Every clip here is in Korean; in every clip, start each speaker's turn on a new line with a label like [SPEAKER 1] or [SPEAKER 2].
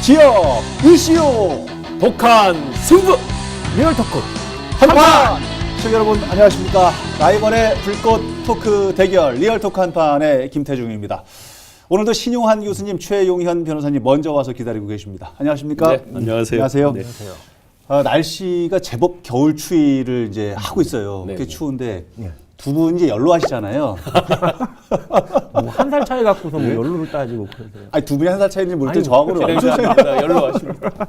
[SPEAKER 1] 지역 이슈
[SPEAKER 2] 독한 승부 리얼토크
[SPEAKER 1] 한판. 시청자 여러분 안녕하십니까. 라이벌의 불꽃 토크 대결 리얼토크 한판의 김태중입니다. 오늘도 신용한 교수님, 최용현 변호사님 먼저 와서 기다리고 계십니다. 안녕하십니까?
[SPEAKER 2] 네, 안녕하세요.
[SPEAKER 1] 안녕하세요.
[SPEAKER 2] 네.
[SPEAKER 1] 날씨가 제법 겨울 추위를 이제 하고 있어요.
[SPEAKER 2] 네,
[SPEAKER 1] 꽤
[SPEAKER 2] 네.
[SPEAKER 1] 추운데 두 분 이제 연로하시잖아요.
[SPEAKER 3] 뭐 한 살 차이 갖고서 뭐 연루를 따지고 그러세요.
[SPEAKER 1] 아니 두 분이 한 살 차이인지 모를 때
[SPEAKER 3] 아니,
[SPEAKER 1] 저하고는 완전
[SPEAKER 2] 진행자입니다. 연로하십니다.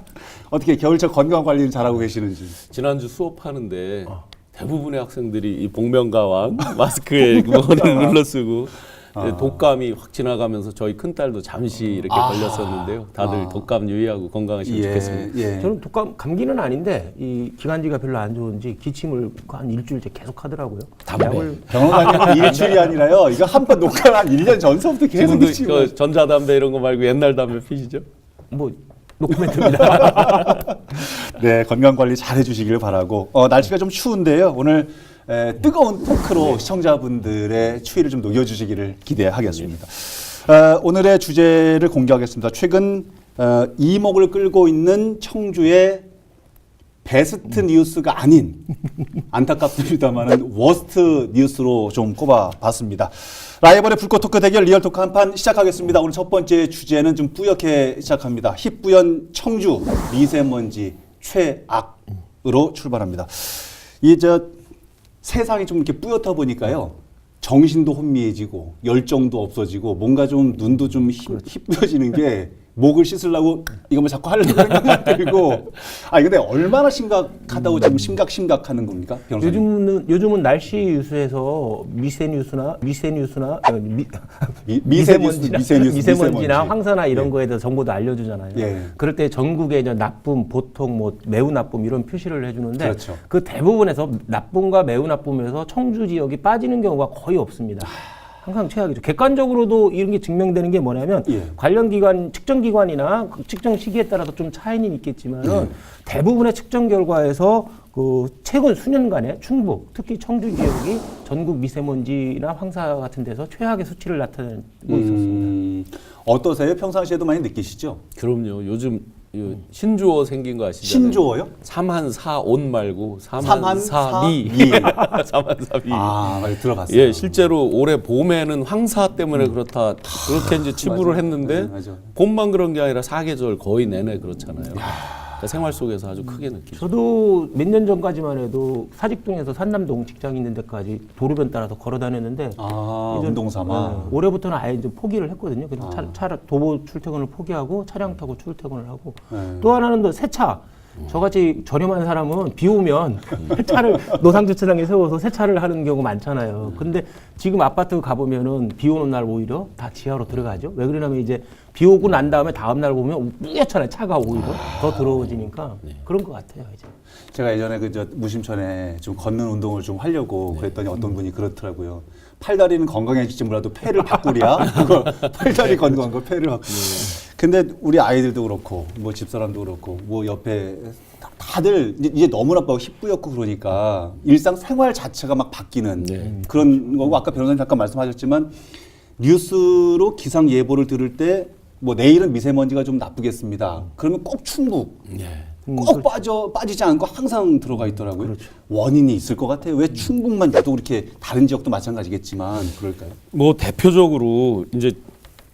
[SPEAKER 1] 어떻게 겨울철 건강 관리는 잘하고 계시는지.
[SPEAKER 2] 지난주 수업하는데 대부분의 학생들이 이 복면가왕 마스크에 머리를 눌러 쓰고 독감이 확 지나가면서 저희 큰딸도 잠시 이렇게 걸렸었는데요. 다들 독감 유의하고 건강하시면 좋겠습니다.
[SPEAKER 1] 예.
[SPEAKER 3] 저는 독감 감기는 아닌데 이 기관지가 별로 안 좋은지 기침을 한 일주일째 계속 하더라고요.
[SPEAKER 2] 담배.
[SPEAKER 1] 병원 다니면 일주일이 아니라요. 이거 한 번 녹화를 한 1년 전서부터 계속
[SPEAKER 2] 지금도
[SPEAKER 1] 드시고.
[SPEAKER 2] 그 전자담배 이런 거 말고 옛날 담배 피시죠?
[SPEAKER 3] 뭐 노코멘트입니다.
[SPEAKER 1] 네, 건강 관리 잘 해주시길 바라고. 날씨가 좀 추운데요. 오늘 뜨거운 토크로 시청자분들의 추위를 좀 녹여주시기를 기대하겠습니다. 오늘의 주제를 공개하겠습니다. 최근 이목을 끌고 있는 청주의 베스트 뉴스가 아닌, 안타깝습니다만은 워스트 뉴스로 좀 꼽아봤습니다. 라이벌의 불꽃 토크 대결 리얼 토크 한판 시작하겠습니다. 오늘 첫 번째 주제는 좀 뿌옇게 시작합니다. 희뿌연 청주 미세먼지 최악으로 출발합니다. 세상이 좀 이렇게 뿌옇다 보니까요. 정신도 혼미해지고 열정도 없어지고 뭔가 좀 눈도 좀 희뿌여지는 게 목을 씻으려고 이거 뭐 자꾸 하려고 생각이 들고. 근데 얼마나 심각하다고 지금 심각하는 겁니까? 변호사님?
[SPEAKER 3] 요즘은 날씨 뉴스에서 미세먼지나 황사나 이런 거에 대해서 정보도 알려주잖아요.
[SPEAKER 1] 예.
[SPEAKER 3] 그럴 때 전국에 이제 나쁨, 보통, 뭐 매우 나쁨 이런 표시를 해주는데
[SPEAKER 1] 그렇죠.
[SPEAKER 3] 그 대부분에서 나쁨과 매우 나쁨에서 청주 지역이 빠지는 경우가 거의 없습니다. 항상 최악이죠. 객관적으로도 이런 게 증명되는 게 뭐냐면 관련 기관, 측정 기관이나 그 측정 시기에 따라서 좀 차이는 있겠지만은 대부분의 측정 결과에서 그 최근 수년간에 충북, 특히 청주 지역이 전국 미세먼지나 황사 같은 데서 최악의 수치를 나타내고 있었습니다.
[SPEAKER 1] 어떠세요? 평상시에도 많이 느끼시죠?
[SPEAKER 2] 그럼요. 요즘 신조어 생긴 거 아시잖아요.
[SPEAKER 1] 신조어요?
[SPEAKER 2] 삼한사온 말고 삼한사미. 삼한사미.
[SPEAKER 1] 많이 들어봤어요.
[SPEAKER 2] 예, 실제로 올해 봄에는 황사 때문에 그렇다 그렇게 이제 치부를 했는데
[SPEAKER 1] 네, 맞아.
[SPEAKER 2] 봄만 그런 게 아니라 사계절 거의 내내 그렇잖아요. 그러니까 생활 속에서 아주 크게 느끼죠.
[SPEAKER 3] 저도 몇 년 전까지만 해도 사직동에서 산남동 직장 있는 데까지 도로변 따라서 걸어 다녔는데
[SPEAKER 1] 운동 삼아.
[SPEAKER 3] 올해부터는 아예 이제 포기를 했거든요. 그래서 도보 출퇴근을 포기하고 차량 타고 출퇴근을 하고 또 하나는 또 세차. 저같이 저렴한 사람은 비 오면 세차를 노상주차장에 세워서 세차를 하는 경우 많잖아요. 근데 지금 아파트 가보면은 비 오는 날 오히려 다 지하로 들어가죠. 왜 그러냐면 이제 비 오고 난 다음에 다음 날 보면 뿌옇잖아요. 차가 오히려 더 더러워지니까 그런 것 같아요. 이제.
[SPEAKER 1] 제가 예전에 무심천에 좀 걷는 운동을 좀 하려고 그랬더니 어떤 분이 그렇더라고요. 팔다리는 건강해질지 몰라도 폐를 바꾸랴. 팔다리 건강한 거 폐를 바꾸랴. 근데 우리 아이들도 그렇고 뭐 집사람도 그렇고 뭐 옆에 다들 이제 너무나 희뿌옇고 그러니까 일상생활 자체가 막 바뀌는 그런 거고, 아까 변호사님 잠깐 말씀하셨지만 뉴스로 기상 예보를 들을 때 뭐 내일은 미세먼지가 좀 나쁘겠습니다. 그러면 꼭 충북 꼭 빠지지 않고 항상 들어가 있더라고요.
[SPEAKER 3] 그렇죠.
[SPEAKER 1] 원인이 있을 것 같아요. 왜 충북만 유독 이렇게, 다른 지역도 마찬가지겠지만 그럴까요?
[SPEAKER 2] 뭐 대표적으로 이제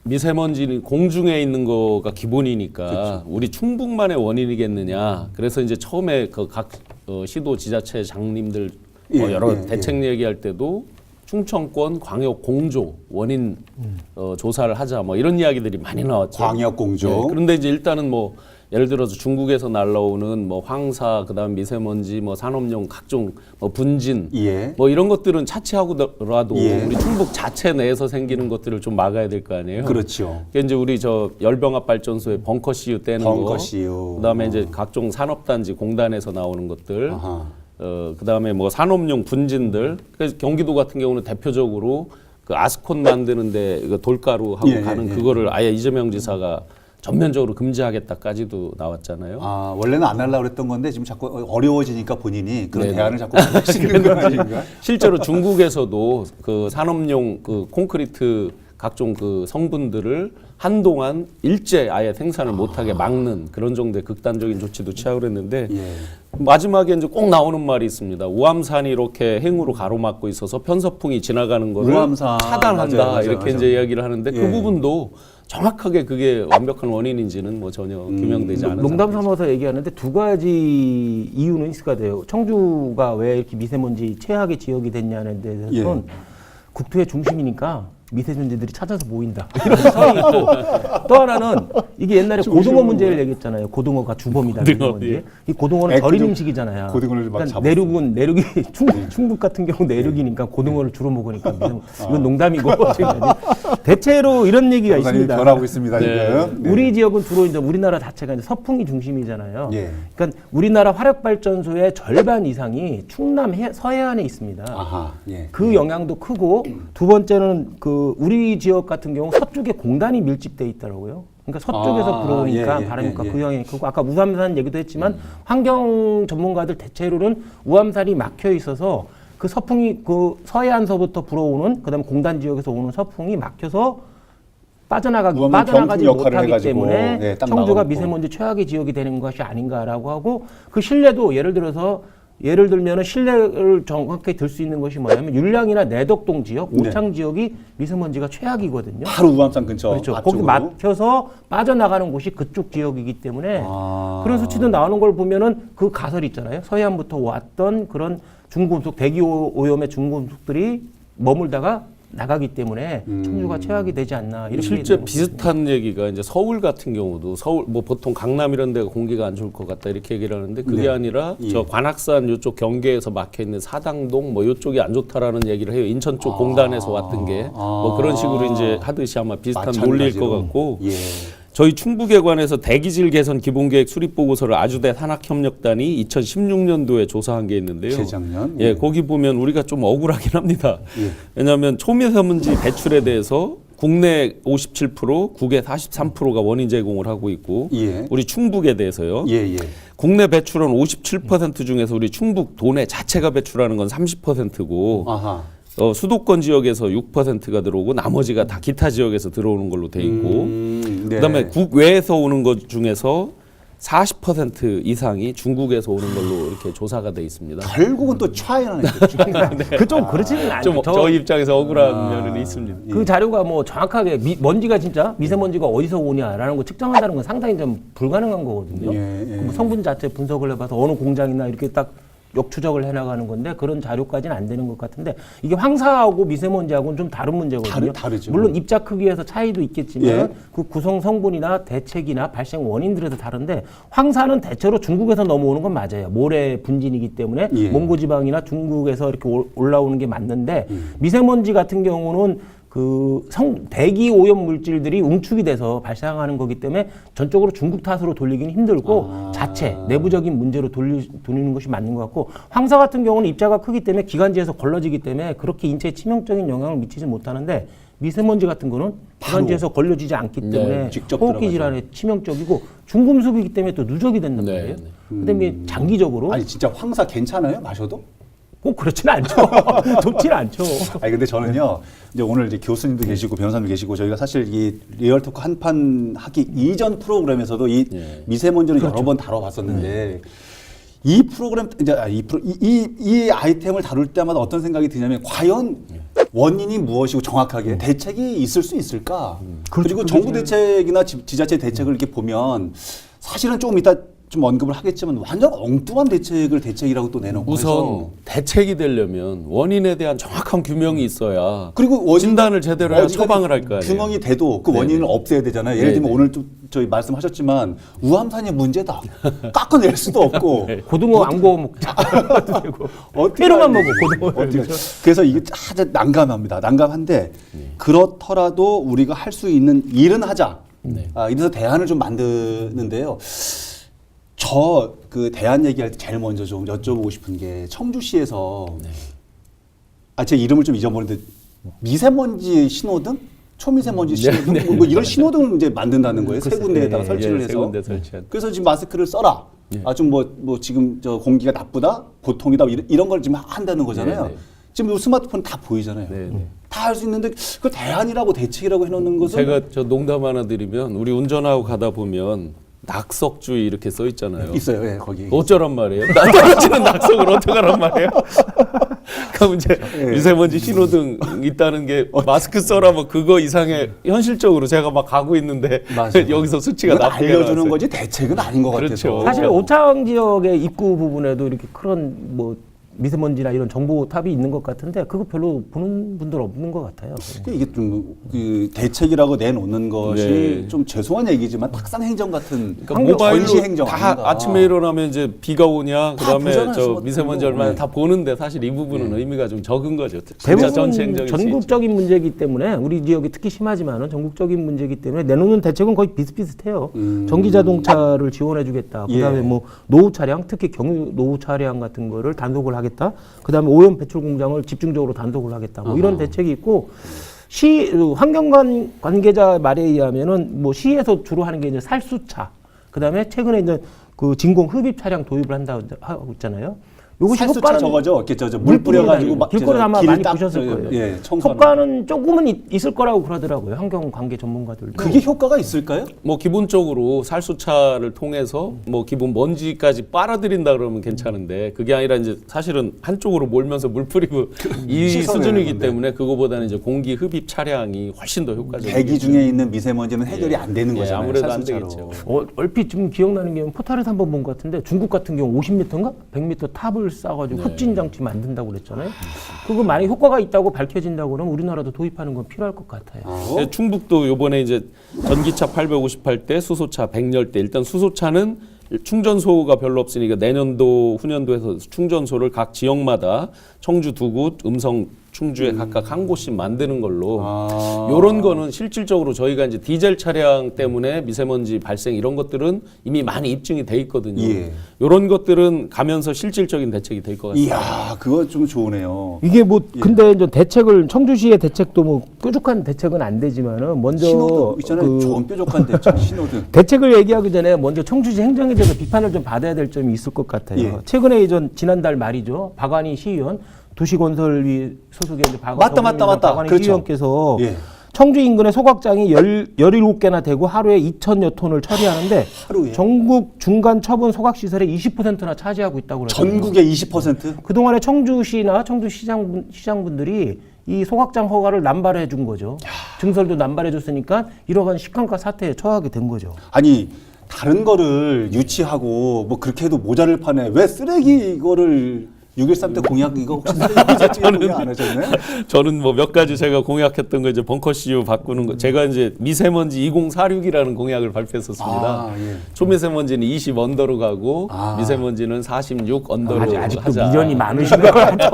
[SPEAKER 2] 미세먼지는 공중에 있는 거가 기본이니까
[SPEAKER 1] 그렇죠.
[SPEAKER 2] 우리 충북만의 원인이겠느냐. 그래서 이제 처음에 그 각 시도 지자체 장님들 여러 대책 얘기할 때도 충청권 광역 공조 원인 조사를 하자 뭐 이런 이야기들이 많이 나왔죠.
[SPEAKER 1] 광역 공조.
[SPEAKER 2] 네, 그런데 이제 일단은 뭐 예를 들어서 중국에서 날라오는 뭐 황사, 그다음 미세먼지, 뭐 산업용 각종 뭐 분진, 뭐 이런 것들은 차치하고라도 우리 충북 자체 내에서 생기는 것들을 좀 막아야 될 거 아니에요.
[SPEAKER 1] 그렇죠.
[SPEAKER 2] 그러니까 이제 우리 저 열병합 발전소의 벙커 CU 떼는 거, 그다음에 이제 각종 산업단지 공단에서 나오는 것들. 그다음에 뭐 산업용 분진들. 그래서 경기도 같은 경우는 대표적으로 그 아스콘 만드는데 그 돌가루하고 가는 그거를 아예 이재명 지사가 전면적으로 금지하겠다까지도 나왔잖아요.
[SPEAKER 1] 원래는 안 하려고 그랬던 건데 지금 자꾸 어려워지니까 본인이 그런 대안을 자꾸 하시는 거 아닌가?
[SPEAKER 2] 실제로 중국에서도 그 산업용 그 콘크리트 각종 그 성분들을 한동안 일제 아예 생산을 못하게 막는 그런 정도의 극단적인 조치도 취하고 했는데
[SPEAKER 1] 예.
[SPEAKER 2] 마지막에 이제 꼭 나오는 말이 있습니다. 우암산이 이렇게 행으로 가로막고 있어서 편서풍이 지나가는 거를
[SPEAKER 1] 우암산.
[SPEAKER 2] 차단한다
[SPEAKER 1] 맞아요,
[SPEAKER 2] 이렇게
[SPEAKER 1] 맞아요.
[SPEAKER 2] 이제 이야기를 하는데
[SPEAKER 1] 예.
[SPEAKER 2] 그 부분도 정확하게 그게 완벽한 원인인지는 뭐 전혀 규명되지 않은
[SPEAKER 3] 농담
[SPEAKER 2] 상태죠.
[SPEAKER 3] 삼아서 얘기하는데 두 가지 이유는 있을 것 같아요. 청주가 왜 이렇게 미세먼지 최악의 지역이 됐냐는 데 대해서는 국토의 중심이니까 미세먼지들이 찾아서 모인다. 이런 설이 있고 또 하나는 이게 옛날에 고등어 문제를 얘기했잖아요. 고등어가 주범이다.
[SPEAKER 2] 고등어,
[SPEAKER 3] 미세먼지.
[SPEAKER 2] 예.
[SPEAKER 3] 이 고등어는 절인 음식이잖아요.
[SPEAKER 1] 고등어를 막
[SPEAKER 3] 그러니까
[SPEAKER 1] 잡았어요.
[SPEAKER 3] 내륙이 충북 같은 경우 내륙이니까 고등어를 주로 먹으니까 이건 농담이고 대체로 이런 얘기가 있습니다.
[SPEAKER 1] 변하고 있습니다.
[SPEAKER 2] 네.
[SPEAKER 1] 지금. 네.
[SPEAKER 3] 우리 지역은 주로 이제 우리나라 자체가 이제 서풍이 중심이잖아요.
[SPEAKER 1] 예.
[SPEAKER 3] 그러니까 우리나라 화력발전소의 절반 이상이 충남 서해안에 있습니다.
[SPEAKER 1] 아하. 예.
[SPEAKER 3] 그 영향도 크고 두 번째는 그 우리 지역 같은 경우 서쪽에 공단이 밀집돼 있더라고요. 그러니까 서쪽에서 불어오니까
[SPEAKER 1] 예, 예,
[SPEAKER 3] 바람이니까
[SPEAKER 1] 예, 예.
[SPEAKER 3] 그 영향이 크고 아까 우암산 얘기도 했지만 환경 전문가들 대체로는 우암산이 막혀 있어서 그 서풍이 그 서해안서부터 불어오는 그다음에 공단 지역에서 오는 서풍이 막혀서 빠져나가지
[SPEAKER 1] 병풍 역할을
[SPEAKER 3] 못하기
[SPEAKER 1] 해가지고,
[SPEAKER 3] 때문에
[SPEAKER 1] 네, 딱
[SPEAKER 3] 청주가
[SPEAKER 1] 나가고.
[SPEAKER 3] 미세먼지 최악의 지역이 되는 것이 아닌가라고 하고 그 신뢰도 예를 들면은 신뢰를 정확하게 들 수 있는 것이 뭐냐면 율량이나 내덕동 지역, 오창 지역이 미세먼지가 최악이거든요.
[SPEAKER 1] 바로 우암산 근처
[SPEAKER 3] 그렇죠.
[SPEAKER 1] 앞쪽으로.
[SPEAKER 3] 거기 막혀서 빠져나가는 곳이 그쪽 지역이기 때문에 그런 수치도 나오는 걸 보면은 그 가설 있잖아요. 서해안부터 왔던 그런 중금속 대기 오염의 중금속들이 머물다가 나가기 때문에 청주가 최악이 되지 않나 이렇게
[SPEAKER 2] 실제
[SPEAKER 3] 얘기하고 있습니다.
[SPEAKER 2] 비슷한 얘기가 이제 서울 같은 경우도 서울 뭐 보통 강남 이런 데가 공기가 안 좋을 것 같다 이렇게 얘기를 하는데 그게
[SPEAKER 1] 네.
[SPEAKER 2] 아니라
[SPEAKER 1] 예.
[SPEAKER 2] 저 관악산 요쪽 경계에서 막혀 있는 사당동 뭐 요쪽이 안 좋다라는 얘기를 해요. 인천 쪽 공단에서 왔던 게 뭐 그런 식으로 이제 하듯이 아마 비슷한 논리일 것 같고
[SPEAKER 1] 예.
[SPEAKER 2] 저희 충북에 관해서 대기질 개선 기본계획 수립 보고서를 아주대 산학협력단이 2016년도에 조사한 게 있는데요.
[SPEAKER 1] 재작년?
[SPEAKER 2] 예, 거기 보면 우리가 좀 억울하긴 합니다.
[SPEAKER 1] 예.
[SPEAKER 2] 왜냐하면 초미세먼지 배출에 대해서 국내 57%, 국외 43%가 원인 제공을 하고 있고
[SPEAKER 1] 예.
[SPEAKER 2] 우리 충북에 대해서요.
[SPEAKER 1] 예, 예.
[SPEAKER 2] 국내 배출은 57% 중에서 우리 충북 도내 자체가 배출하는 건 30%고
[SPEAKER 1] 아하.
[SPEAKER 2] 수도권 지역에서 6%가 들어오고 나머지가 다 기타 지역에서 들어오는 걸로 돼 있고
[SPEAKER 1] 네.
[SPEAKER 2] 그다음에 국외에서 오는 것 중에서 40% 이상이 중국에서 오는 걸로 이렇게 조사가 돼 있습니다.
[SPEAKER 1] 결국은 또 차이나는 거죠.
[SPEAKER 3] 그좀 그렇지는 않죠.
[SPEAKER 2] 좀 저희 입장에서 억울한 면은 있습니다.
[SPEAKER 3] 그 자료가 뭐 정확하게 먼지가 진짜 미세먼지가 어디서 오냐라는 거 측정한다는 건 상당히 좀 불가능한 거거든요.
[SPEAKER 1] 예, 예.
[SPEAKER 3] 뭐 성분 자체 분석을 해봐서 어느 공장이나 이렇게 딱 역추적을 해나가는 건데 그런 자료까지는 안 되는 것 같은데 이게 황사하고 미세먼지하고는 좀 다른 문제거든요.
[SPEAKER 1] 다르죠.
[SPEAKER 3] 물론 입자 크기에서 차이도 있겠지만
[SPEAKER 1] 예.
[SPEAKER 3] 그 구성 성분이나 대책이나 발생 원인들에서 다른데 황사는 대체로 중국에서 넘어오는 건 맞아요. 모래 분진이기 때문에
[SPEAKER 1] 예.
[SPEAKER 3] 몽고지방이나 중국에서 이렇게 올라오는 게 맞는데 미세먼지 같은 경우는 그 대기 오염 물질들이 웅축이 돼서 발생하는 거기 때문에 전적으로 중국 탓으로 돌리기는 힘들고 자체 내부적인 문제로 돌리는 것이 맞는 것 같고 황사 같은 경우는 입자가 크기 때문에 기관지에서 걸러지기 때문에 그렇게 인체에 치명적인 영향을 미치지 못하는데 미세먼지 같은 거는 기관지에서 걸려지지 않기 때문에
[SPEAKER 1] 직접
[SPEAKER 3] 호흡기 질환에 치명적이고 중금속이기 때문에 또 누적이 된단
[SPEAKER 2] 네,
[SPEAKER 3] 말이에요.
[SPEAKER 2] 네.
[SPEAKER 3] 그다음에 장기적으로
[SPEAKER 1] 아니 진짜 황사 괜찮아요? 마셔도?
[SPEAKER 3] 꼭 그렇지는 않죠. 좋지는 않죠.
[SPEAKER 1] 아니 근데 저는요 이제 오늘 이제 교수님도 계시고 변호사님도 계시고 저희가 사실 이 리얼토크 한판 하기 이전 프로그램에서도 이
[SPEAKER 2] 예.
[SPEAKER 1] 미세먼지를 여러 번 다뤄봤었는데 이 프로그램 이제 이 아이템을 다룰 때마다 어떤 생각이 드냐면 과연 원인이 무엇이고 정확하게 대책이 있을 수 있을까? 그리고 정부 대책이나 지자체 대책을 이렇게 보면 사실은 조금 이따 좀 언급을 하겠지만 완전 엉뚱한 대책이라고 또 내놓고
[SPEAKER 2] 우선
[SPEAKER 1] 해서.
[SPEAKER 2] 대책이 되려면 원인에 대한 정확한 규명이 있어야
[SPEAKER 1] 그리고
[SPEAKER 2] 진단을 제대로 해야 처방을 할 거 아니에요.
[SPEAKER 1] 규명이 돼도 그 원인을 없애야 되잖아요. 예를 들면 오늘 좀 저희 말씀하셨지만 우암산이 문제다. 깎아낼 수도 없고
[SPEAKER 3] 고등어 안 구워 먹자.
[SPEAKER 1] 어떻게
[SPEAKER 3] 회로만
[SPEAKER 1] 하는지.
[SPEAKER 3] 먹어, 고등어를.
[SPEAKER 1] 어떻게. 그래서 이게 아주 난감합니다. 난감한데 그렇더라도 우리가 할 수 있는 일은 하자. 이래서 대안을 좀 만드는데요. 저 그 대안 얘기할 때 제일 먼저 좀 여쭤보고 싶은 게 청주시에서 제 이름을 좀 잊어버렸는데 미세먼지 신호등? 초미세먼지 신호등? 뭐 이런 신호등을 이제 만든다는 거예요. 세 군데에다가 설치를
[SPEAKER 2] 세
[SPEAKER 1] 해서.
[SPEAKER 2] 군데 설치한.
[SPEAKER 1] 그래서 지금 마스크를 써라. 좀 뭐 지금 저 공기가 나쁘다, 보통이다 이런 걸 지금 한다는 거잖아요.
[SPEAKER 2] 네, 네.
[SPEAKER 1] 지금 요 스마트폰 다 보이잖아요.
[SPEAKER 2] 네, 네.
[SPEAKER 1] 다 할 수 있는데 그 대안이라고 대책이라고 해놓는 것은
[SPEAKER 2] 제가 저 농담 하나 드리면 우리 운전하고 가다 보면 낙석주의 이렇게 써 있잖아요.
[SPEAKER 1] 있어요. 예, 거기.
[SPEAKER 2] 어쩌란 말이에요? 나 떨어지는 낙석을 어떡하란 말이에요? 그럼 이제 미세먼지 신호등 있다는 게 마스크 써라 뭐 그거 이상의 현실적으로 제가 막 가고 있는데 여기서 수치가
[SPEAKER 1] 이건
[SPEAKER 2] 낮게
[SPEAKER 1] 알려주는
[SPEAKER 2] 나왔어요.
[SPEAKER 1] 거지 대책은 아닌 것
[SPEAKER 2] 그렇죠.
[SPEAKER 1] 같아서.
[SPEAKER 3] 사실 오창 지역의 입구 부분에도 이렇게 그런 뭐 미세먼지나 이런 정보탑이 있는 것 같은데 그거 별로 보는 분들 없는 것 같아요.
[SPEAKER 1] 이게 좀 그 대책이라고 내놓는 것이
[SPEAKER 2] 네.
[SPEAKER 1] 좀 죄송한 얘기지만 탁상 행정 같은
[SPEAKER 2] 그러니까
[SPEAKER 1] 전시
[SPEAKER 2] 모바일로
[SPEAKER 1] 행정
[SPEAKER 2] 다
[SPEAKER 1] 아닌가.
[SPEAKER 2] 아침에 일어나면 이제 비가 오냐 그다음에
[SPEAKER 1] 보잖아요,
[SPEAKER 2] 저
[SPEAKER 1] 스마트폰으로.
[SPEAKER 2] 미세먼지 얼마나
[SPEAKER 1] 네.
[SPEAKER 2] 다 보는데 사실 이 부분은 의미가 좀 적은 거죠. 진짜
[SPEAKER 3] 대부분
[SPEAKER 2] 전시 행정일 수 있죠.
[SPEAKER 3] 전국적인 문제이기 때문에 우리 지역이 특히 심하지만은 전국적인 문제이기 때문에 내놓는 대책은 거의 비슷비슷해요. 전기 자동차를 지원해주겠다. 그다음에
[SPEAKER 1] 예.
[SPEAKER 3] 뭐 노후 차량, 특히 경유 노후 차량 같은 거를 단속을 하겠다. 그다음에 오염 배출 공장을 집중적으로 단속을 하겠다. 뭐 이런 대책이 있고. 시 환경관 관계자 말에 의하면은 뭐 시에서 주로 하는 게 이제 살수차, 그다음에 최근에 이제 그 진공 흡입 차량 도입을 한다고 하고 있잖아요. 요것이
[SPEAKER 1] 살수차 저거죠. 이렇게 물 뿌려가지고 막
[SPEAKER 3] 길거리 아마
[SPEAKER 1] 길을
[SPEAKER 3] 많이
[SPEAKER 1] 딱
[SPEAKER 3] 보셨을 거예요.
[SPEAKER 1] 예, 청소하는.
[SPEAKER 3] 효과는 조금은 있을 거라고 그러더라고요. 환경 관계 전문가들도.
[SPEAKER 1] 그게 효과가 있을까요?
[SPEAKER 2] 뭐 기본적으로 살수차를 통해서 뭐 기본 먼지까지 빨아들인다 그러면 괜찮은데 그게 아니라 이제 사실은 한쪽으로 몰면서 물 뿌리고 이
[SPEAKER 1] 씻어내는
[SPEAKER 2] 수준이기
[SPEAKER 1] 건데.
[SPEAKER 2] 때문에 그거보다는 이제 공기 흡입 차량이 훨씬 더 효과적이죠.
[SPEAKER 1] 대기 중에 있는 미세먼지는 해결이 안 되는
[SPEAKER 2] 예,
[SPEAKER 1] 거잖아요.
[SPEAKER 2] 아무래도 안
[SPEAKER 1] 살수차로.
[SPEAKER 2] 되겠죠.
[SPEAKER 3] 얼핏 좀 기억나는 게 포탈에서 한번 본 것 같은데 중국 같은 경우 50m인가 100m 탑을 쌓아가지고 흡진 장치 만든다고 그랬잖아요. 그거 만약 효과가 있다고 밝혀진다고 그러면 우리나라도 도입하는 건 필요할 것 같아요.
[SPEAKER 2] 네, 충북도 요번에 이제 전기차 858대, 수소차 110대. 일단 수소차는 충전소가 별로 없으니까 내년도, 후년도에서 충전소를 각 지역마다 청주 두 곳, 음성 충주에 각각 한 곳씩 만드는 걸로 요런 거는 실질적으로 저희가 이제 디젤 차량 때문에 미세먼지 발생 이런 것들은 이미 많이 입증이 돼 있거든요.
[SPEAKER 1] 예.
[SPEAKER 2] 요런 것들은 가면서 실질적인 대책이 될 것 같습니다.
[SPEAKER 1] 이야, 그거 좀 좋으네요.
[SPEAKER 3] 이게 뭐 근데 이제 대책을 청주시의 대책도 뭐 뾰족한 대책은 안 되지만은 먼저
[SPEAKER 1] 신호등 있잖아요. 좋은 뾰족한 대책 신호등.
[SPEAKER 3] 대책을 얘기하기 전에 먼저 청주시 행정에 대해서 비판을 좀 받아야 될 점이 있을 것 같아요.
[SPEAKER 1] 예.
[SPEAKER 3] 최근에 지난달 말이죠. 박완희 시의원 도시건설위 소속의 이제
[SPEAKER 1] 맞다.
[SPEAKER 3] 박완희
[SPEAKER 1] 그렇죠.
[SPEAKER 3] 시의원께서
[SPEAKER 1] 예.
[SPEAKER 3] 청주 인근의 소각장이 17개나 되고 하루에 2,000여 톤을 처리하는데
[SPEAKER 1] 하루에?
[SPEAKER 3] 전국 중간 처분 소각 시설의 20%나 차지하고 있다고 그래요.
[SPEAKER 1] 전국의 20%?
[SPEAKER 3] 그동안에 청주시나 청주시장분들이 이 소각장 허가를 남발해 준 거죠. 증설도 남발해 줬으니까 이러한 식감가 사태에 처하게 된 거죠.
[SPEAKER 1] 아니 다른 거를 유치하고 뭐 그렇게 해도 모자를 파네. 왜 쓰레기 이거를 6.13 때 공약 이거 혹시 쓰레기 공약 안 하셨나요?
[SPEAKER 2] 저는 뭐 몇 가지 제가 공약했던 거 이제 벙커 CU 바꾸는 거 제가 이제 미세먼지 2046이라는 공약을 발표했었습니다.
[SPEAKER 1] 아, 예.
[SPEAKER 2] 초미세먼지는 20 언더로 가고 미세먼지는 46 언더로
[SPEAKER 3] 아직도
[SPEAKER 2] 하자.
[SPEAKER 3] 미련이 많으신 것 같아요.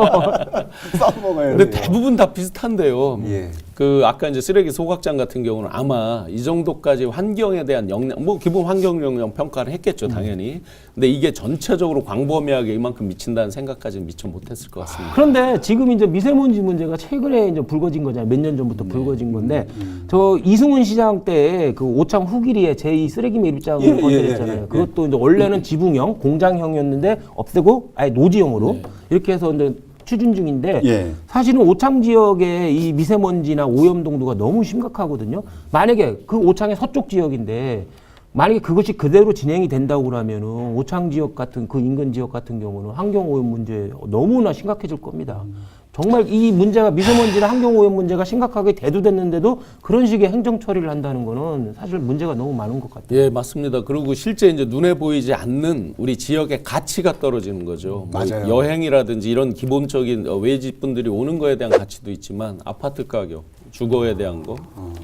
[SPEAKER 1] 써먹어야
[SPEAKER 2] 근데
[SPEAKER 1] 돼요.
[SPEAKER 2] 대부분 다 비슷한데요.
[SPEAKER 1] 예.
[SPEAKER 2] 그 아까 이제 쓰레기 소각장 같은 경우는 아마 이 정도까지 환경에 대한 영향, 뭐 기본 환경 영향 평가를 했겠죠, 당연히. 근데 이게 전체적으로 광범위하게 이만큼 미친다는 생각까지는 미처 못했을 것 같습니다.
[SPEAKER 3] 그런데 지금 이제 미세먼지 문제가 최근에 이제 불거진 거잖아요. 몇 년 전부터 불거진 건데 저 이승훈 시장 때 그 오창 후기리에 제2 쓰레기 매립장을
[SPEAKER 1] 예,
[SPEAKER 3] 건설했잖아요.
[SPEAKER 1] 예.
[SPEAKER 3] 그것도 이제 원래는 지붕형, 공장형이었는데 없애고 아예 노지형으로 이렇게 해서 이제 추진 중인데
[SPEAKER 1] 예.
[SPEAKER 3] 사실은 오창 지역의 이 미세먼지나 오염 농도가 너무 심각하거든요. 만약에 그 오창의 서쪽 지역인데 만약에 그것이 그대로 진행이 된다고 그러면은 오창 지역 같은 그 인근 지역 같은 경우는 환경 오염 문제 너무나 심각해질 겁니다. 정말 이 문제가 미세먼지나 환경 오염 문제가 심각하게 대두됐는데도 그런 식의 행정 처리를 한다는 거는 사실 문제가 너무 많은 것 같아요.
[SPEAKER 2] 예, 맞습니다. 그리고 실제 이제 눈에 보이지 않는 우리 지역의 가치가 떨어지는 거죠. 뭐
[SPEAKER 1] 맞아요.
[SPEAKER 2] 여행이라든지 이런 기본적인 외지 분들이 오는 거에 대한 가치도 있지만 아파트 가격, 주거에 대한 거,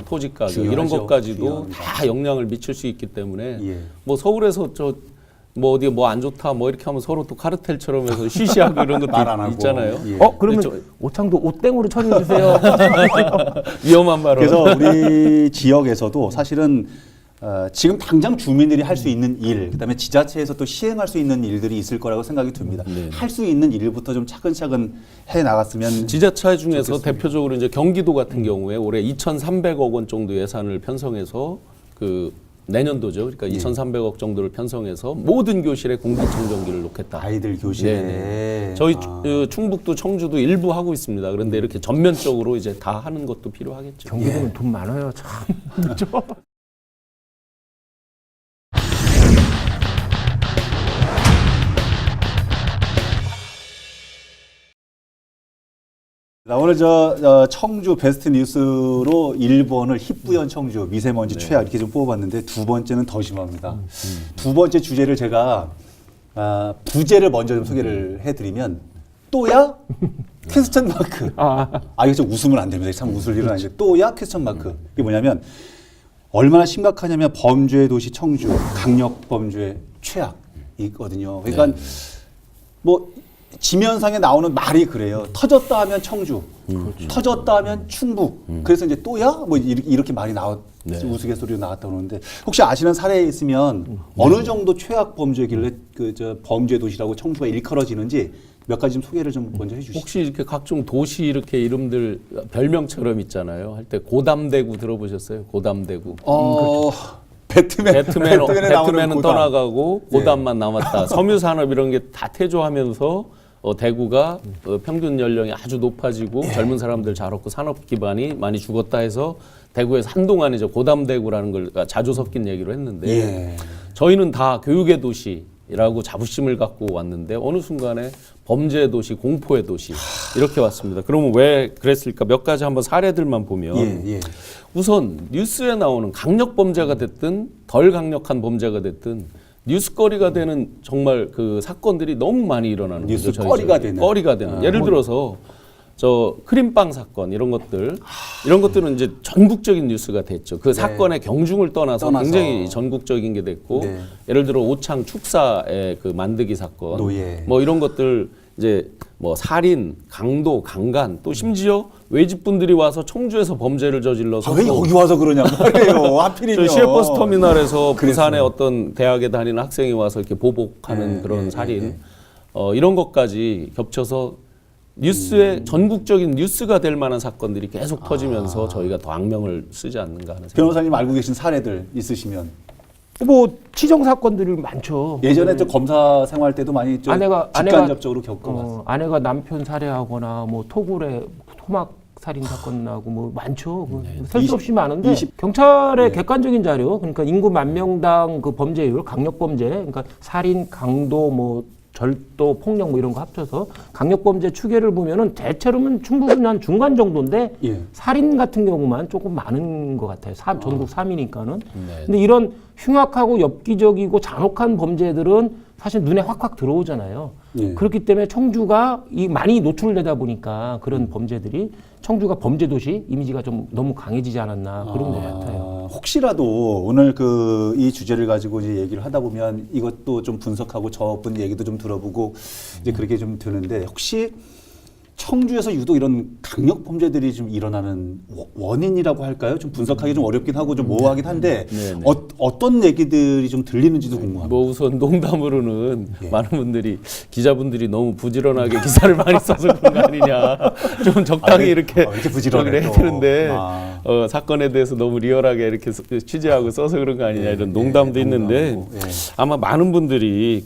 [SPEAKER 2] 토지 가격 이런
[SPEAKER 1] 중요하죠.
[SPEAKER 2] 것까지도
[SPEAKER 1] 중요한
[SPEAKER 2] 다 영향을 미칠 수 있기 때문에
[SPEAKER 1] 예.
[SPEAKER 2] 뭐 서울에서 뭐 어디 뭐 안 좋다 뭐 이렇게 하면 서로 또 카르텔처럼 해서 쉬쉬하고 이런 것도
[SPEAKER 1] 말 안 하고.
[SPEAKER 2] 있잖아요.
[SPEAKER 1] 예.
[SPEAKER 3] 그러면 오창도 오땡으로 처리해 주세요.
[SPEAKER 2] 위험한 발언.
[SPEAKER 1] 그래서 우리 지역에서도 사실은 지금 당장 주민들이 할 수 있는 일, 그다음에 지자체에서 또 시행할 수 있는 일들이 있을 거라고 생각이 듭니다.
[SPEAKER 2] 네.
[SPEAKER 1] 할 수 있는 일부터 좀 차근차근 해 나갔으면
[SPEAKER 2] 지자체 중에서 대표적으로 이제 경기도 같은 경우에 올해 2,300억 원 정도 예산을 편성해서 그 내년도죠. 그러니까 2,300억 정도를 편성해서 모든 교실에 공기청정기를 놓겠다.
[SPEAKER 1] 아이들 교실에.
[SPEAKER 2] 네네. 저희 충북도 청주도 일부 하고 있습니다. 그런데 이렇게 전면적으로 이제 다 하는 것도 필요하겠죠.
[SPEAKER 3] 경기도는 돈 많아요. 참. 그렇죠?
[SPEAKER 1] 나 오늘 청주 베스트 뉴스로 1번을 희뿌연 청주 미세먼지 최악 이렇게 좀 뽑아봤는데 두 번째는 더 심합니다. 두 번째 주제를 제가 부제를 먼저 좀 소개를 해드리면 또야 퀘스천 마크. 이거 좀 웃으면 안 됩니다. 참 웃을 일은 아닌데 또야 퀘스천 마크. 이게 뭐냐면 얼마나 심각하냐면 범죄 도시 청주 강력 범죄 최악이거든요. 그러니까 뭐 지면상에 나오는 말이 그래요. 터졌다 하면 청주, 터졌다 하면 충북. 그래서 이제 또야 뭐 이렇게 말이 우스갯소리로 나왔다 그러는데 혹시 아시는 사례 있으면 어느 정도 최악 범죄길래 범죄 도시라고 청주가 일컬어지는지 몇 가지 좀 소개를 좀 먼저 해주시죠.
[SPEAKER 2] 혹시 이렇게 각종 도시 이렇게 이름들 별명처럼 있잖아요. 할 때 고담대구 들어보셨어요? 고담대구. 배트맨은 떠나가고 고담만 남았다. 섬유산업 이런 게 다 퇴조하면서 대구가 평균 연령이 아주 높아지고 젊은 사람들 잘 없고 산업 기반이 많이 죽었다 해서 대구에서 한동안 이제 고담대구라는 걸 자주 섞인 얘기로 했는데 저희는 다 교육의 도시라고 자부심을 갖고 왔는데 어느 순간에 범죄의 도시, 공포의 도시 이렇게 왔습니다. 그러면 왜 그랬을까? 몇 가지 한번 사례들만 보면 우선 뉴스에 나오는 강력 범죄가 됐든 덜 강력한 범죄가 됐든 뉴스거리가 되는 정말 그 사건들이 너무 많이 일어나는 거죠.
[SPEAKER 1] 뉴스거리가 되는.
[SPEAKER 2] 거리가 되는. 예를 들어서 크림빵 사건 이런 것들은 이제 전국적인 뉴스가 됐죠. 그 사건의 경중을 떠나서 굉장히 전국적인 게 됐고 예를 들어 오창 축사의 그 만드기 사건 뭐 이런 것들 이제 뭐 살인, 강도, 강간 또 심지어 외집분들이 와서 청주에서 범죄를 저질러서
[SPEAKER 1] 왜 여기 와서 그러냐 말이에요. 하필이면
[SPEAKER 2] 시외버스 터미널에서 부산의 어떤 대학에 다니는 학생이 와서 이렇게 보복하는 그런 살인 이런 것까지 겹쳐서 뉴스에 전국적인 뉴스가 될 만한 사건들이 계속 터지면서 저희가 더 악명을 쓰지 않는가 하는 생각.
[SPEAKER 1] 변호사님 알고 계신 사례들 있으시면
[SPEAKER 3] 뭐 치정 사건들이 많죠.
[SPEAKER 1] 예전에 검사 생활 때도 많이 직간접적으로 겪어봤어요.
[SPEAKER 3] 아내가 남편 살해하거나 뭐 토굴에 토막 살인 사건 나고 뭐 많죠. 셀 수 없이 많은데 경찰의 객관적인 자료, 그러니까 인구 10,000명당 그 범죄율, 강력 범죄, 그러니까 살인, 강도, 뭐 절도, 폭력 뭐 이런 거 합쳐서 강력 범죄 추계를 보면은 대체로는 충북은 한 중간 정도인데 살인 같은 경우만 조금 많은 것 같아요. 전국 3위니까는. 근데 이런 흉악하고 엽기적이고 잔혹한 범죄들은 사실 눈에 확확 들어오잖아요. 그렇기 때문에 청주가 많이 노출되다 보니까 그런 범죄들이 청주가 범죄 도시 이미지가 좀 너무 강해지지 않았나 그런 것 같아요.
[SPEAKER 1] 혹시라도 오늘 이 주제를 가지고 이제 얘기를 하다 보면 이것도 좀 분석하고 저분 얘기도 좀 들어보고 이제 그렇게 좀 드는데 혹시 청주에서 유독 이런 강력 범죄들이 좀 일어나는 원인이라고 할까요? 좀 분석하기 좀 어렵긴 하고 좀 모호하긴 한데 어떤 얘기들이 좀 들리는지도 궁금합니다.
[SPEAKER 2] 뭐 우선 농담으로는 많은 분들이 기자분들이 너무 부지런하게 기사를 많이 써서 그런 거 아니냐. 좀 적당히 이렇게
[SPEAKER 1] 부지런해
[SPEAKER 2] 해야 되는데 사건에 대해서 너무 리얼하게 이렇게 취재하고 써서 그런 거 아니냐 이런 농담도 있는데 아마 많은 분들이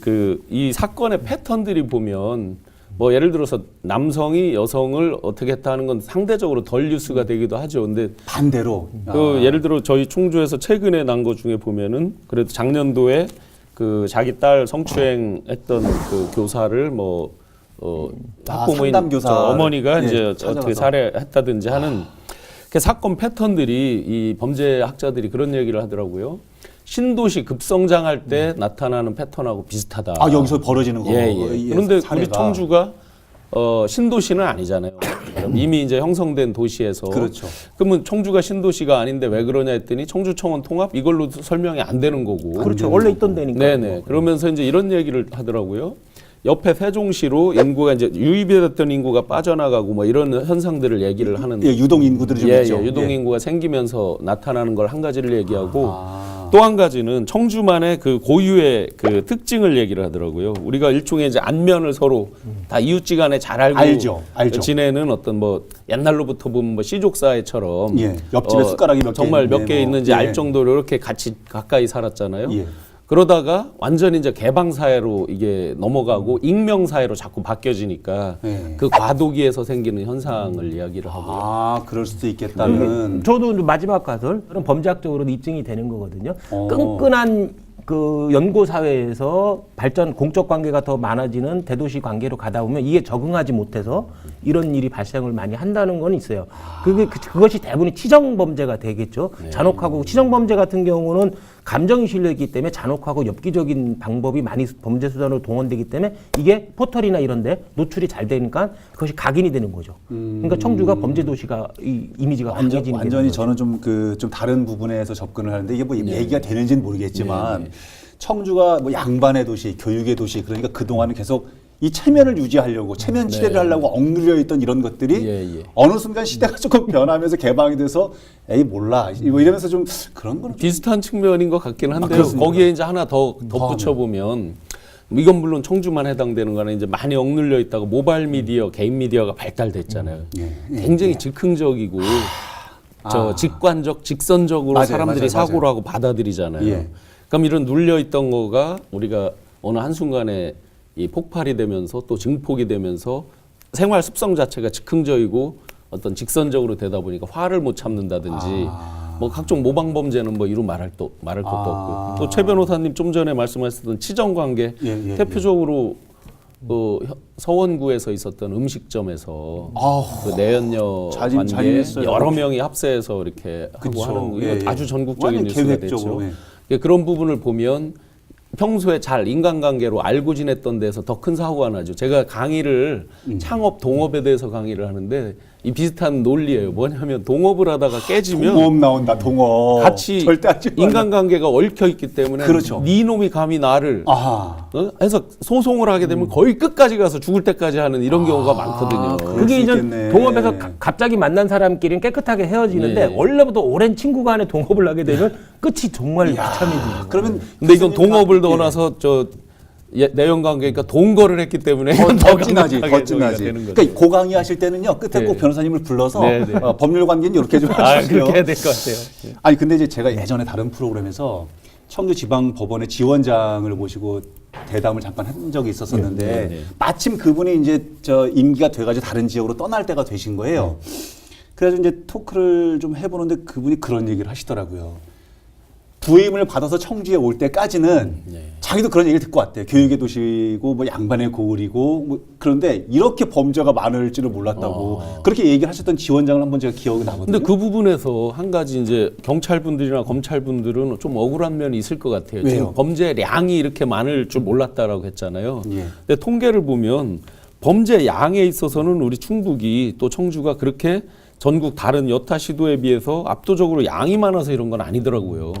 [SPEAKER 2] 이 사건의 패턴들이 보면 뭐 예를 들어서 남성이 여성을 어떻게 했다 하는 건 상대적으로 덜 뉴스가 되기도 하죠. 근데
[SPEAKER 1] 반대로
[SPEAKER 2] 예를 들어 저희 충주에서 최근에 난 것 중에 보면은 그래도 작년도에 자기 딸 성추행했던 그 교사를 학부모인 어머니가 이제 어떻게 살해했다든지 하는 그 사건 패턴들이 이 범죄학자들이 그런 얘기를 하더라고요. 신도시 급성장할 때 나타나는 패턴하고 비슷하다.
[SPEAKER 1] 여기서 벌어지는 거.
[SPEAKER 2] 그런데 우리 청주가 신도시는 아니잖아요. 이미 이제 형성된 도시에서.
[SPEAKER 1] 그렇죠.
[SPEAKER 2] 그러면 청주가 신도시가 아닌데 왜 그러냐 했더니 청주청원 통합 이걸로 설명이 안 되는 거고.
[SPEAKER 3] 그렇죠. 원래 있던 데니까.
[SPEAKER 2] 네네. 그러면서 이제 이런 얘기를 하더라고요. 옆에 세종시로 인구가 이제 유입됐던 인구가 빠져나가고 뭐 이런 현상들을 얘기를 하는.
[SPEAKER 1] 유동 인구들이 좀 있죠.
[SPEAKER 2] 유동 인구가 생기면서 나타나는 걸 한 가지를 얘기하고 또 한 가지는 청주만의 그 고유의 그 특징을 얘기를 하더라고요. 우리가 일종의 이제 안면을 서로 다 이웃지간에 잘 알고
[SPEAKER 1] 알죠.
[SPEAKER 2] 지내는 어떤 뭐 옛날로부터 보면 뭐 씨족 사회처럼
[SPEAKER 1] 예, 옆집에 숟가락이 몇 개
[SPEAKER 2] 정말 몇 개
[SPEAKER 1] 뭐,
[SPEAKER 2] 있는지
[SPEAKER 1] 예.
[SPEAKER 2] 알 정도로 이렇게 같이 가까이 살았잖아요.
[SPEAKER 1] 예.
[SPEAKER 2] 그러다가 완전히 이제 개방 사회로 이게 넘어가고 익명 사회로 자꾸 바뀌어지니까
[SPEAKER 1] 예.
[SPEAKER 2] 그 과도기에서 생기는 현상을 이야기를 하고요.
[SPEAKER 1] 아, 그럴 수도 있겠다는.
[SPEAKER 3] 저도 마지막 가설 그런 범죄학적으로는 입증이 되는 거거든요.
[SPEAKER 1] 어.
[SPEAKER 3] 끈끈한 그 연고 사회에서 발전 공적 관계가 더 많아지는 대도시 관계로 가다 보면 이게 적응하지 못해서 이런 일이 발생을 많이 한다는 건 있어요. 그것이 대부분이 치정 범죄가 되겠죠. 잔혹하고 치정 범죄 같은 경우는 감정이 실려있기 때문에 잔혹하고 엽기적인 방법이 많이 범죄 수단으로 동원되기 때문에 이게 포털이나 이런데 노출이 잘 되니까 그것이 각인이 되는 거죠. 그러니까 청주가 범죄 도시가 이 이미지가 강해지는
[SPEAKER 1] 완전히 저는 좀 좀 다른 부분에서 접근을 하는데 이게 뭐 얘기가 되는지는 모르겠지만 청주가 뭐 양반의 도시, 교육의 도시 그러니까 그 동안은 계속 이 체면을 유지하려고 체면 치레를 하려고 억눌려 있던 이런 것들이 어느 순간 시대가 조금 변하면서 개방이 돼서 에이 몰라 뭐 이러면서 좀 그런 거는
[SPEAKER 2] 비슷한 측면인 것 같긴 한데요.
[SPEAKER 1] 그렇습니까?
[SPEAKER 2] 거기에 이제 하나 더 덧붙여 보면 이건 물론 청주만 해당되는 거는 이제 많이 억눌려 있다고 모바일 미디어, 개인 미디어가 발달됐잖아요. 굉장히 즉흥적이고 저 직관적, 직선적으로
[SPEAKER 1] 맞아요,
[SPEAKER 2] 사람들이
[SPEAKER 1] 맞아요.
[SPEAKER 2] 사고를 하고 받아들이잖아요.
[SPEAKER 1] 예.
[SPEAKER 2] 그럼 이런 눌려 있던 거가 우리가 어느 한순간에 이 폭발이 되면서 또 증폭이 되면서 생활 습성 자체가 즉흥적이고 어떤 직선적으로 되다 보니까 화를 못 참는다든지 뭐 각종 모방 범죄는 뭐 이루 말할 것도 없고 또 최 변호사님 좀 전에 말씀하셨던 치정 관계 대표적으로 서원구에서 있었던 음식점에서 그 내연녀 관계
[SPEAKER 1] 잔인했어요.
[SPEAKER 2] 여러 명이 합세해서 이렇게 하고 하는 거 이거 아주 전국적인
[SPEAKER 1] 완전
[SPEAKER 2] 뉴스가
[SPEAKER 1] 계획적으로,
[SPEAKER 2] 됐죠. 그런 부분을 보면 평소에 잘 인간관계로 알고 지냈던 데서 더 큰 사고가 나죠. 제가 강의를 창업, 동업에 대해서 강의를 하는데 이 비슷한 논리예요. 뭐냐면 동업을 하다가 깨지면
[SPEAKER 1] 동업 나온다. 동업
[SPEAKER 2] 같이
[SPEAKER 1] 절대 하지 말라.
[SPEAKER 2] 인간관계가 얽혀 있기 때문에
[SPEAKER 1] 그렇죠.
[SPEAKER 2] 네 놈이 감히 나를 해서 소송을 하게 되면 거의 끝까지 가서 죽을 때까지 하는 이런 경우가 많거든요.
[SPEAKER 1] 그럴
[SPEAKER 3] 그게
[SPEAKER 1] 수
[SPEAKER 3] 이제
[SPEAKER 1] 있겠네.
[SPEAKER 3] 동업에서 갑자기 만난 사람끼리는 깨끗하게 헤어지는데 원래부터 오랜 친구 간에 동업을 하게 되면 끝이 정말 비참해지죠.
[SPEAKER 1] 그러면
[SPEAKER 2] 근데 이건 동업을 떠나서 내연 관계니까 동거를 했기 때문에
[SPEAKER 1] 더 진하지,
[SPEAKER 2] 강력하게
[SPEAKER 1] 더 진하지.
[SPEAKER 2] 되는 거죠.
[SPEAKER 1] 그러니까 고강의 하실 때는요 끝에 꼭 변호사님을 불러서 법률 관계는 이렇게 좀 하시죠.
[SPEAKER 2] 그렇게 해야 될 것 같아요.
[SPEAKER 1] 아니 근데 이제 제가 예전에 다른 프로그램에서 청주지방법원의 지원장을 모시고 대담을 잠깐 한 적이 있었었는데 마침 그분이 이제 저 임기가 돼가지고 다른 지역으로 떠날 때가 되신 거예요. 그래서 이제 토크를 좀 해보는데 그분이 그런 얘기를 하시더라고요. 부임을 받아서 청주에 올 때까지는 자기도 그런 얘기를 듣고 왔대요. 교육의 도시고 뭐 양반의 고을이고 뭐 그런데 이렇게 범죄가 많을 줄은 몰랐다고 그렇게 얘기를 하셨던 지원장을 한번 제가 기억이 나거든요.
[SPEAKER 2] 근데 그 부분에서 한 가지 이제 경찰분들이나 검찰분들은 좀 억울한 면이 있을 것 같아요.
[SPEAKER 1] 왜요?
[SPEAKER 2] 지금 범죄량이 이렇게 많을 줄 몰랐다라고 했잖아요.
[SPEAKER 1] 예.
[SPEAKER 2] 근데 통계를 보면 범죄 양에 있어서는 우리 충북이 또 청주가 그렇게 전국 다른 여타 시도에 비해서 압도적으로 양이 많아서 이런 건 아니더라고요.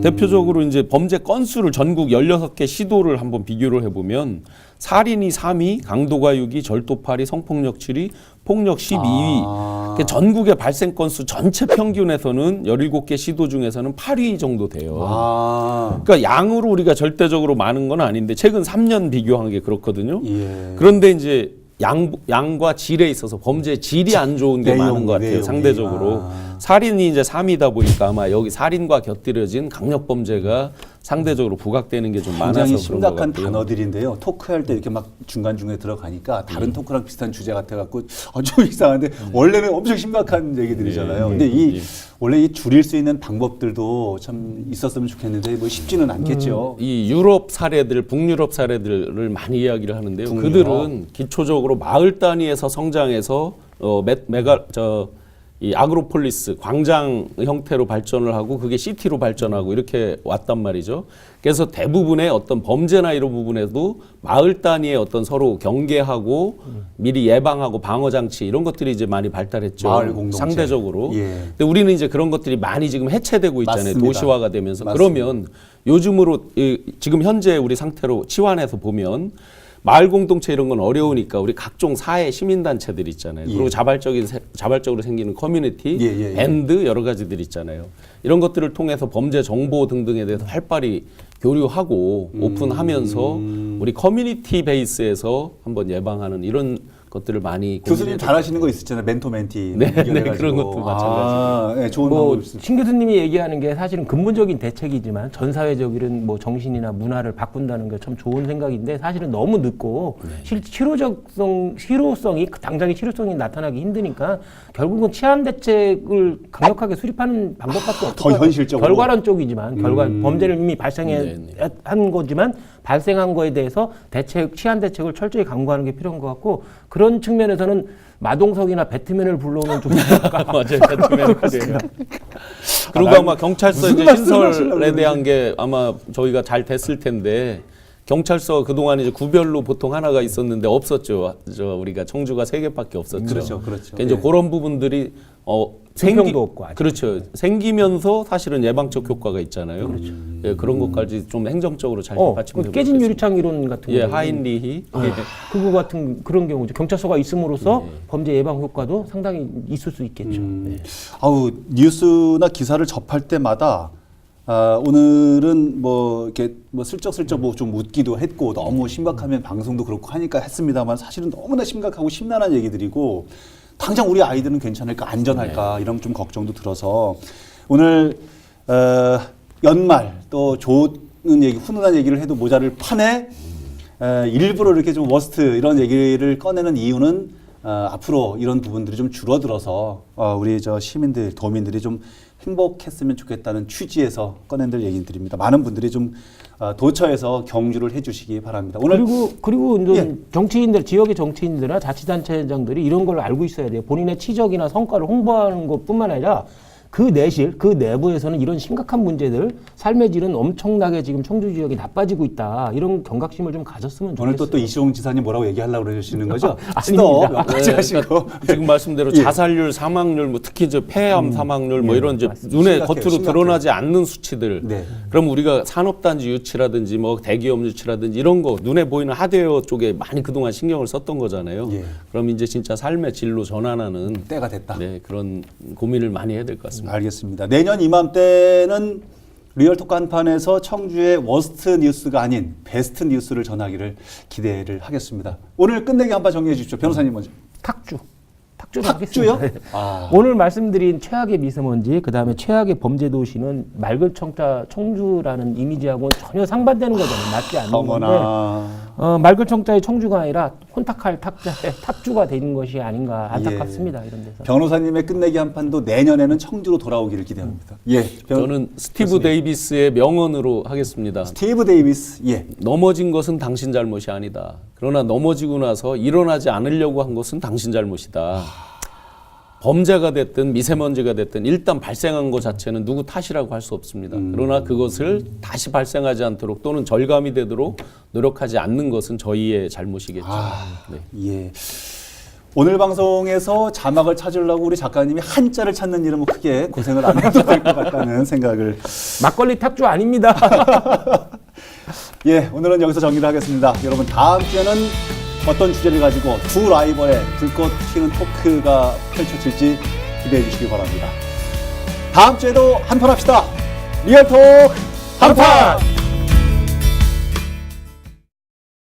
[SPEAKER 2] 대표적으로 이제 범죄 건수를 전국 16개 시도를 한번 비교를 해보면 살인이 3위, 강도가 6위, 절도 8위, 성폭력 7위, 폭력 12위. 전국의 발생 건수 전체 평균에서는 17개 시도 중에서는 8위 정도 돼요. 그러니까 양으로 우리가 절대적으로 많은 건 아닌데 최근 3년 비교한 게 그렇거든요. 그런데 이제 양과 질에 있어서 범죄 질이 안 좋은 게 많은 것 같아요. 상대적으로. 살인이 이제 3위다 보니까 아마 여기 살인과 곁들여진 강력 범죄가 상대적으로 부각되는 게 좀 많아서
[SPEAKER 1] 굉장히
[SPEAKER 2] 그런 것
[SPEAKER 1] 심각한
[SPEAKER 2] 같고요.
[SPEAKER 1] 단어들인데요. 토크할 때 이렇게 막 중간중간에 들어가니까 다른 토크랑 비슷한 주제 같아갖고 좀 이상한데 원래는 엄청 심각한 얘기들이잖아요. 근데 원래 이 줄일 수 있는 방법들도 참 있었으면 좋겠는데 뭐 쉽지는 않겠죠.
[SPEAKER 2] 이 유럽 사례들, 북유럽 사례들을 많이 이야기를 하는데요. 그들은 기초적으로 마을 단위에서 성장해서 이 아그로폴리스 광장 형태로 발전을 하고 그게 시티로 발전하고 이렇게 왔단 말이죠. 그래서 대부분의 어떤 범죄나 이런 부분에도 마을 단위의 어떤 서로 경계하고 미리 예방하고 방어 장치 이런 것들이 이제 많이 발달했죠.
[SPEAKER 1] 마을 공동체.
[SPEAKER 2] 상대적으로.
[SPEAKER 1] 예.
[SPEAKER 2] 근데 우리는 이제 그런 것들이 많이 지금 해체되고 있잖아요.
[SPEAKER 1] 맞습니다.
[SPEAKER 2] 도시화가 되면서.
[SPEAKER 1] 맞습니다.
[SPEAKER 2] 그러면 요즘으로 지금 현재 우리 상태로 치환해서 보면 마을 공동체 이런 건 어려우니까 우리 각종 사회 시민단체들 있잖아요.
[SPEAKER 1] 예.
[SPEAKER 2] 그리고 자발적으로 생기는 커뮤니티,
[SPEAKER 1] 예.
[SPEAKER 2] 밴드 여러 가지들 있잖아요. 이런 것들을 통해서 범죄 정보 등등에 대해서 활발히 교류하고 오픈하면서 우리 커뮤니티 베이스에서 한번 예방하는 이런 것들을 많이
[SPEAKER 1] 교수님 잘하시는 거 있었잖아요. 멘토 멘티.
[SPEAKER 2] 네, 그런 것도 마찬가지입니다.
[SPEAKER 1] 네, 좋은
[SPEAKER 3] 뭐
[SPEAKER 1] 방법이 있습니다.
[SPEAKER 3] 신 교수님이 얘기하는 게 사실은 근본적인 대책이지만 전 사회적인 뭐 정신이나 문화를 바꾼다는 게 참 좋은 생각인데 사실은 너무 늦고 실효성이 당장의 실효성이 나타나기 힘드니까 결국은 치안 대책을 강력하게 수립하는 방법밖에 없고
[SPEAKER 1] 더 현실적으로
[SPEAKER 3] 결과론 쪽이지만 범죄를 이미 발생한 거지만 발생한 거에 대해서 치안 대책을 철저히 강구하는 게 필요한 것 같고 그런 측면에서는 마동석이나 배트맨을 불러오면 좀
[SPEAKER 2] 맞아요. 배트맨 그래요. 그리고 아마 경찰서 이제 신설에 대한 게 아마 저희가 잘 됐을 텐데 경찰서 그동안 이제 구별로 보통 하나가 있었는데 없었죠. 우리가 청주가 3개밖에 없었죠.
[SPEAKER 1] 그렇죠.
[SPEAKER 2] 그러니까 이제 그런 부분들이
[SPEAKER 3] 생명도 없고 아직.
[SPEAKER 2] 그렇죠. 생기면서 사실은 예방적 효과가 있잖아요. 예, 그런 것까지 좀 행정적으로 잘 받침되고
[SPEAKER 3] 그 깨진 유리창 이론 같은
[SPEAKER 2] 예,
[SPEAKER 3] 거.
[SPEAKER 2] 하인리히
[SPEAKER 3] 그거 같은 그런 경우죠. 경찰서가 있음으로써 범죄 예방 효과도 상당히 있을 수 있겠죠. 네.
[SPEAKER 1] 아우 뉴스나 기사를 접할 때마다 오늘은 뭐 이렇게 뭐 슬쩍슬쩍 뭐 좀 웃기도 했고 너무 심각하면 방송도 그렇고 하니까 했습니다만 사실은 너무나 심각하고 심란한 얘기들이고 당장 우리 아이들은 괜찮을까 안전할까 이런 좀 걱정도 들어서 오늘 연말 또 좋은 얘기 훈훈한 얘기를 해도 모자를 판에 일부러 이렇게 좀 워스트 이런 얘기를 꺼내는 이유는 앞으로 이런 부분들이 좀 줄어들어서 우리 저 시민들 도민들이 좀 행복했으면 좋겠다는 취지에서 꺼낸들 얘기들입니다. 많은 분들이 좀 도처에서 경주를 해주시기 바랍니다. 오늘
[SPEAKER 3] 그리고 이제 정치인들 지역의 정치인들이나 자치단체장들이 이런 걸 알고 있어야 돼요. 본인의 치적이나 성과를 홍보하는 것뿐만 아니라 그 내부에서는 이런 심각한 문제들, 삶의 질은 엄청나게 지금 청주 지역이 나빠지고 있다. 이런 경각심을 좀 가졌으면 좋겠어요.
[SPEAKER 1] 오늘 또 이시용 지사님 뭐라고 얘기하려고 그러시는 거죠?
[SPEAKER 3] 아닙니다.
[SPEAKER 1] 몇 가지 하시고
[SPEAKER 2] 지금 말씀대로 자살률, 사망률, 뭐 특히 이제 폐암 사망률 뭐 이런 이제 눈에 겉으로 드러나지 않는 수치들.
[SPEAKER 1] 네.
[SPEAKER 2] 그럼 우리가 산업단지 유치라든지 뭐 대기업 유치라든지 이런 거 눈에 보이는 하드웨어 쪽에 많이 그동안 신경을 썼던 거잖아요.
[SPEAKER 1] 예.
[SPEAKER 2] 그럼 이제 진짜 삶의 질로 전환하는
[SPEAKER 1] 때가 됐다.
[SPEAKER 2] 네, 그런 고민을 많이 해야 될 것 같습니다.
[SPEAKER 1] 알겠습니다. 내년 이맘때는 리얼토크 한판에서 청주의 워스트 뉴스가 아닌 베스트 뉴스를 전하기를 기대를 하겠습니다. 오늘 끝내기 한판 정리해 주십시오. 변호사님 먼저. 탁주요?
[SPEAKER 3] 오늘 말씀드린 최악의 미세먼지, 그 다음에 최악의 범죄 도시는 맑은 청주라는 이미지하고는 전혀 상반되는 거잖아요. 맞지 않는
[SPEAKER 1] 어머나.
[SPEAKER 3] 건데 맑은 청자의 청주가 아니라 혼탁할 탁자의 탁주가 되는 것이 아닌가 안타깝습니다. 이런 데서.
[SPEAKER 1] 변호사님의 끝내기 한판도 내년에는 청주로 돌아오기를 기대합니다. 예.
[SPEAKER 2] 저는 스티브 데이비스의 명언으로 하겠습니다.
[SPEAKER 1] 스티브 데이비스. 예.
[SPEAKER 2] 넘어진 것은 당신 잘못이 아니다. 그러나 넘어지고 나서 일어나지 않으려고 한 것은 당신 잘못이다. 범죄가 됐든 미세먼지가 됐든 일단 발생한 것 자체는 누구 탓이라고 할 수 없습니다. 그러나 그것을 다시 발생하지 않도록 또는 절감이 되도록 노력하지 않는 것은 저희의 잘못이겠죠. 네.
[SPEAKER 1] 예. 오늘 방송에서 자막을 찾으려고 우리 작가님이 한자를 찾는 일은 뭐 크게 고생을 안 해도 될 것 같다는 생각을.
[SPEAKER 3] 막걸리 탁주 아닙니다.
[SPEAKER 1] 예, 오늘은 여기서 정리를 하겠습니다. 여러분 다음 주에는 어떤 주제를 가지고 두 라이벌의 불꽃 튀는 토크가 펼쳐질지 기대해 주시기 바랍니다. 다음 주에도 한판 합시다. 리얼톡 한판!